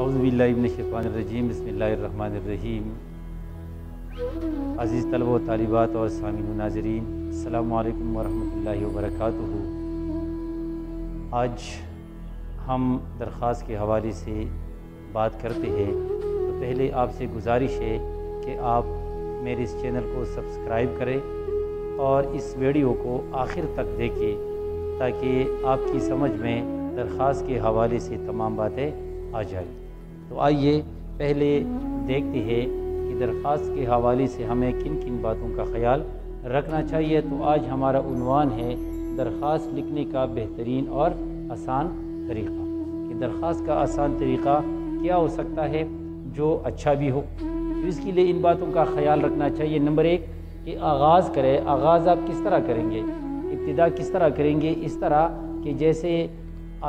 اعوذ باللہ من الشیطان الرجیم، بسم اللہ الرحمن الرحیم۔ عزیز طلبہ و طالبات اور سامعین و ناظرین، السلام علیکم ورحمۃ اللہ وبرکاتہ۔ آج ہم درخواست کے حوالے سے بات کرتے ہیں، تو پہلے آپ سے گزارش ہے کہ آپ میرے اس چینل کو سبسکرائب کریں اور اس ویڈیو کو آخر تک دیکھیں تاکہ آپ کی سمجھ میں درخواست کے حوالے سے تمام باتیں آ جائیں۔ تو آئیے پہلے دیکھتے ہیں کہ درخواست کے حوالے سے ہمیں کن کن باتوں کا خیال رکھنا چاہیے۔ تو آج ہمارا عنوان ہے درخواست لکھنے کا بہترین اور آسان طریقہ، کہ درخواست کا آسان طریقہ کیا ہو سکتا ہے جو اچھا بھی ہو۔ تو اس کے لیے ان باتوں کا خیال رکھنا چاہیے۔ نمبر 1 کہ آغاز کریں۔ آغاز آپ کس طرح کریں گے، ابتدا کس طرح کریں گے؟ اس طرح کہ جیسے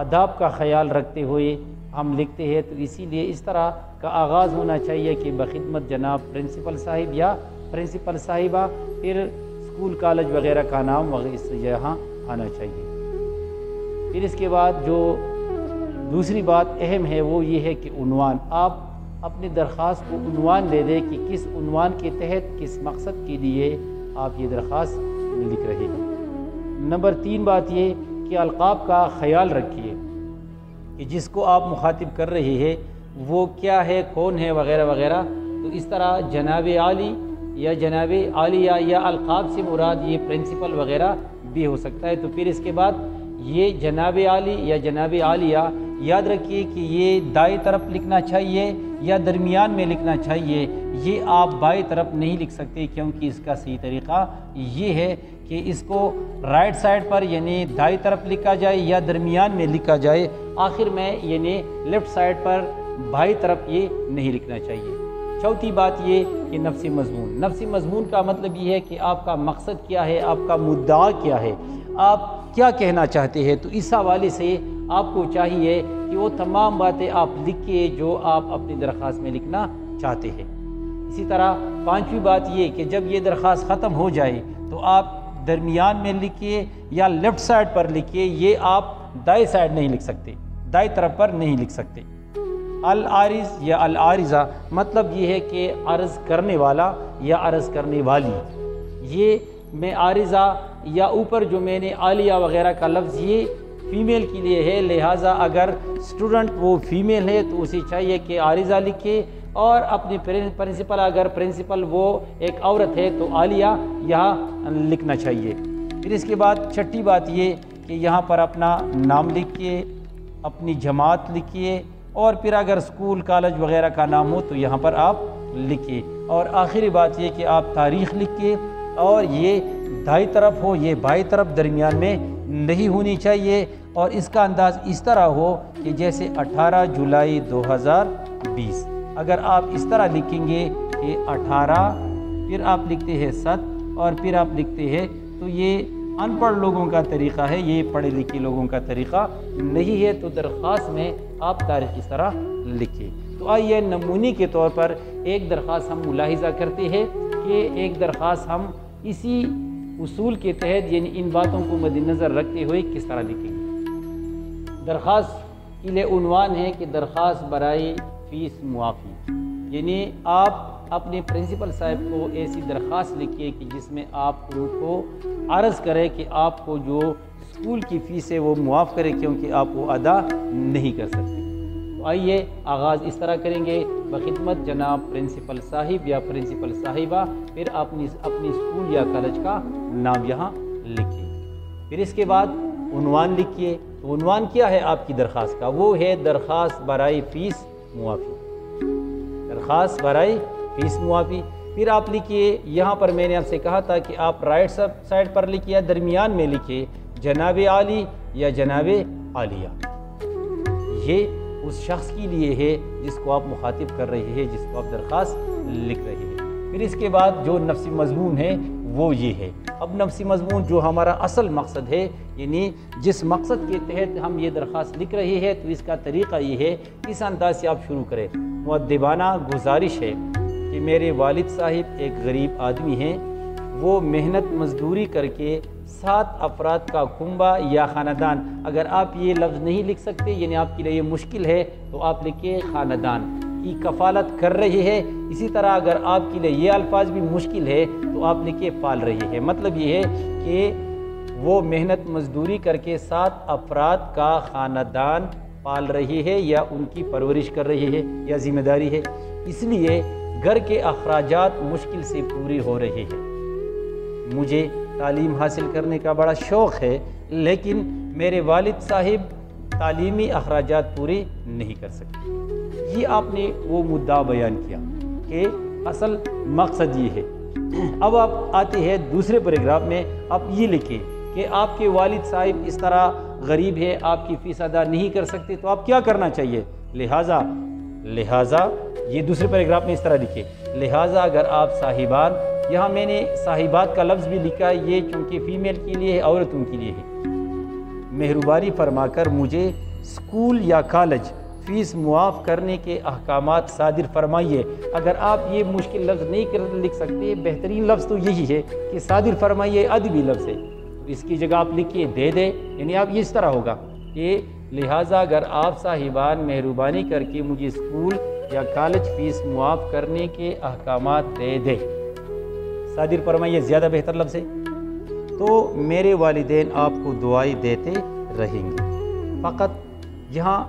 آداب کا خیال رکھتے ہوئے ہم لکھتے ہیں، تو اسی لیے اس طرح کا آغاز ہونا چاہیے کہ بخدمت جناب پرنسپل صاحب یا پرنسپل صاحبہ، پھر اسکول کالج وغیرہ کا نام وغیرہ یہاں آنا چاہیے۔ پھر اس کے بعد جو دوسری بات اہم ہے وہ یہ ہے کہ عنوان، آپ اپنی درخواست کو عنوان دے دیں کہ کس عنوان کے تحت کس مقصد کے لیے آپ یہ درخواست لکھ رہے ہیں۔ نمبر 3 بات یہ کہ القاب کا خیال رکھیے کہ جس کو آپ مخاطب کر رہے ہیں وہ کیا ہے، کون ہے وغیرہ وغیرہ۔ تو اس طرح جناب عالی یا جناب عالیہ یا القاب سے مراد یہ پرنسپل وغیرہ بھی ہو سکتا ہے۔ تو پھر اس کے بعد یہ جناب عالی یا جناب عالیہ، یاد رکھیے کہ یہ دائیں طرف لکھنا چاہیے یا درمیان میں لکھنا چاہیے۔ یہ آپ بائیں طرف نہیں لکھ سکتے، کیونکہ اس کا صحیح طریقہ یہ ہے کہ اس کو رائٹ سائڈ پر یعنی دائیں طرف لکھا جائے یا درمیان میں لکھا جائے، آخر میں یعنی لیفٹ سائڈ پر بائیں طرف یہ نہیں لکھنا چاہیے۔ چوتھی بات یہ کہ نفسی مضمون۔ نفسی مضمون کا مطلب یہ ہے کہ آپ کا مقصد کیا ہے، آپ کا مدعا کیا ہے، آپ کیا کہنا چاہتے ہیں۔ تو اس حوالے سے آپ کو چاہیے کہ وہ تمام باتیں آپ لکھیں جو آپ اپنی درخواست میں لکھنا چاہتے ہیں۔ اسی طرح 5ویں بات یہ کہ جب یہ درخواست ختم ہو جائے تو آپ درمیان میں لکھیے یا لیفٹ سائڈ پر لکھیے، یہ آپ دائیں سائڈ نہیں لکھ سکتے، دائیں طرف پر نہیں لکھ سکتے۔ العارض یا العارضہ مطلب یہ ہے کہ عرض کرنے والا یا عرض کرنے والی۔ یہ میں عارضہ یا اوپر جو میں نے عالیہ وغیرہ کا لفظ یہ فیمیل کے لیے ہے، لہٰذا اگر اسٹوڈنٹ وہ فیمیل ہے تو اسے چاہیے کہ عارضہ لکھے، اور اپنی پرنسپل اگر پرنسپل وہ ایک عورت ہے تو عالیہ یہاں لکھنا چاہیے۔ پھر اس کے بعد 6ٹھی بات یہ کہ یہاں پر اپنا نام لکھیے، اپنی جماعت لکھیے، اور پھر اگر اسکول کالج وغیرہ کا نام ہو تو یہاں پر آپ لکھیے۔ اور آخری بات یہ کہ آپ تاریخ لکھیے، اور یہ دائیں طرف ہو، یہ بائیں طرف درمیان میں نہیں ہونی چاہیے، اور اس کا انداز اس طرح ہو کہ جیسے 18 جولائی 2020۔ اگر آپ اس طرح لکھیں گے کہ 18 پھر آپ لکھتے ہیں 7 اور پھر آپ لکھتے ہیں، تو یہ ان پڑھ لوگوں کا طریقہ ہے، یہ پڑھے لکھے لوگوں کا طریقہ نہیں ہے۔ تو درخواست میں آپ تاریخ اس طرح لکھیں۔ تو آئیے نمونے کے طور پر ایک درخواست ہم ملاحظہ کرتے ہیں کہ ایک درخواست ہم اسی اصول کے تحت یعنی ان باتوں کو مد نظر رکھتے ہوئے کس طرح لکھیں گے۔ درخواست کے لیے عنوان ہے کہ درخواست برائے فیس معافی، یعنی آپ اپنے پرنسپل صاحب کو ایسی درخواست لکھیے کہ جس میں آپ ان کو عرض کریں کہ آپ کو جو اسکول کی فیس ہے وہ معاف کرے، کیونکہ آپ وہ ادا نہیں کر سکتے۔ تو آئیے آغاز اس طرح کریں گے، بخدمت جناب پرنسپل صاحب یا پرنسپل صاحبہ، پھر اپنی اسکول یا کالج کا نام یہاں لکھیے۔ پھر اس کے بعد عنوان لکھیے۔ تو عنوان کیا ہے آپ کی درخواست کا؟ وہ ہے درخواست برائے فیس معافی، درخواست برائے فیس معافی۔ پھر آپ لکھیے، یہاں پر میں نے آپ سے کہا تھا کہ آپ رائٹ سائڈ پر لکھیے، درمیان میں لکھیے جناب عالی یا جناب عالیہ۔ یہ اس شخص کے لیے ہے جس کو آپ مخاطب کر رہے ہیں، جس کو آپ درخواست لکھ رہے ہیں۔ پھر اس کے بعد جو نفسی مضمون ہے وہ یہ ہے۔ اب نفسی مضمون جو ہمارا اصل مقصد ہے، یعنی جس مقصد کے تحت ہم یہ درخواست لکھ رہے ہیں، تو اس کا طریقہ یہ ہے، اس انداز سے آپ شروع کریں۔ مؤدبانہ گزارش ہے کہ میرے والد صاحب ایک غریب آدمی ہیں، وہ محنت مزدوری کر کے 7 افراد کا کنبہ یا خاندان۔ اگر آپ یہ لفظ نہیں لکھ سکتے، یعنی آپ کے لیے یہ مشکل ہے، تو آپ لکھیں خاندان کی کفالت کر رہی ہے۔ اسی طرح اگر آپ کے لیے یہ الفاظ بھی مشکل ہے تو آپ لکھیں پال رہی ہے۔ مطلب یہ ہے کہ وہ محنت مزدوری کر کے 7 افراد کا خاندان پال رہی ہے یا ان کی پرورش کر رہی ہے یا ذمہ داری ہے، اس لیے گھر کے اخراجات مشکل سے پوری ہو رہے ہیں۔ مجھے تعلیم حاصل کرنے کا بڑا شوق ہے، لیکن میرے والد صاحب تعلیمی اخراجات پورے نہیں کر سکتے۔ یہ آپ نے وہ مدعا بیان کیا کہ اصل مقصد یہ ہے۔ اب آپ آتے ہیں دوسرے پیراگراف میں، آپ یہ لکھیں کہ آپ کے والد صاحب اس طرح غریب ہے، آپ کی فیس ادا نہیں کر سکتے، تو آپ کیا کرنا چاہیے؟ لہٰذا یہ دوسرے پیراگراف میں اس طرح لکھے، لہٰذا اگر آپ صاحبان، یہاں میں نے صاحبات کا لفظ بھی لکھا، یہ چونکہ فیمیل کے لیے ہے، عورتوں کے لیے ہے، مہربانی فرما کر مجھے اسکول یا کالج فیس معاف کرنے کے احکامات صادر فرمائیے۔ اگر آپ یہ مشکل لفظ نہیں لکھ سکتے، بہترین لفظ تو یہی ہے کہ صادر فرمائیے، ادبی لفظ ہے، اس کی جگہ آپ لکھیے دے دے، یعنی آپ یہ اس طرح ہوگا کہ لہٰذا اگر آپ صاحبان مہربانی کر کے مجھے اسکول یا کالج فیس معاف کرنے کے احکامات دے دے، صادر فرمائیے زیادہ بہتر لفظ ہے، تو میرے والدین آپ کو دعائیں دیتے رہیں گے۔ فقط یہاں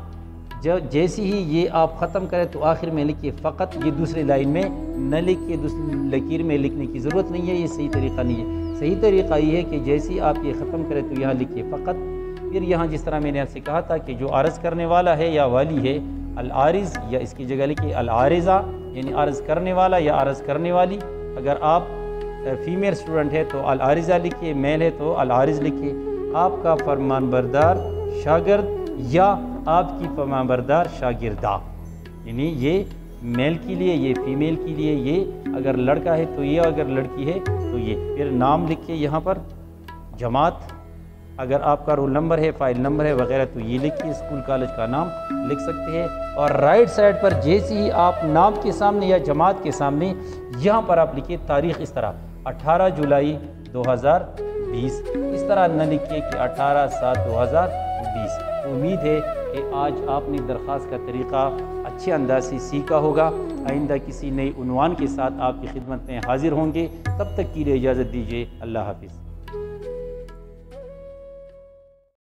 جیسی ہی یہ آپ ختم کریں تو آخر میں لکھیے فقط، یہ دوسری لائن میں نہ لکھیے، دوسری لکیر میں لکھنے کی ضرورت نہیں ہے، یہ صحیح طریقہ نہیں ہے۔ صحیح طریقہ یہ ہے کہ جیسی آپ یہ ختم کریں تو یہاں لکھیے فقط، پھر یہاں جس طرح میں نے آپ سے کہا تھا کہ جو عرض کرنے والا ہے یا والی ہے، العارض، یا اس کی جگہ لکھیے العارضہ، یعنی عرض کرنے والا یا عرض کرنے والی۔ اگر آپ فیمیل اسٹوڈنٹ ہے تو العارضہ لکھیے، میل ہے تو العارض لکھیے۔ آپ کا فرمان بردار شاگرد یا آپ کی فرمان بردار شاگردہ، یعنی یہ میل کے لیے، یہ فیمیل کے لیے، یہ اگر لڑکا ہے تو یہ، اگر لڑکی ہے تو یہ۔ پھر نام لکھیے یہاں پر، جماعت، اگر آپ کا رول نمبر ہے، فائل نمبر ہے وغیرہ تو یہ لکھیے، اسکول کالج کا نام لکھ سکتے ہیں۔ اور رائٹ سائڈ پر جیسے ہی آپ نام کے سامنے یا جماعت کے سامنے یہاں پر آپ لکھیے تاریخ، اس طرح 18 جولائی 2020، اس طرح نہ لکھیے کہ 18/7/2020۔ امید ہے کہ آج آپ نے درخواست کا طریقہ اچھے انداز سے سیکھا ہوگا۔ آئندہ کسی نئے عنوان کے ساتھ آپ کی خدمت میں حاضر ہوں گے، تب تک کے لیے اجازت دیجیے، اللہ حافظ۔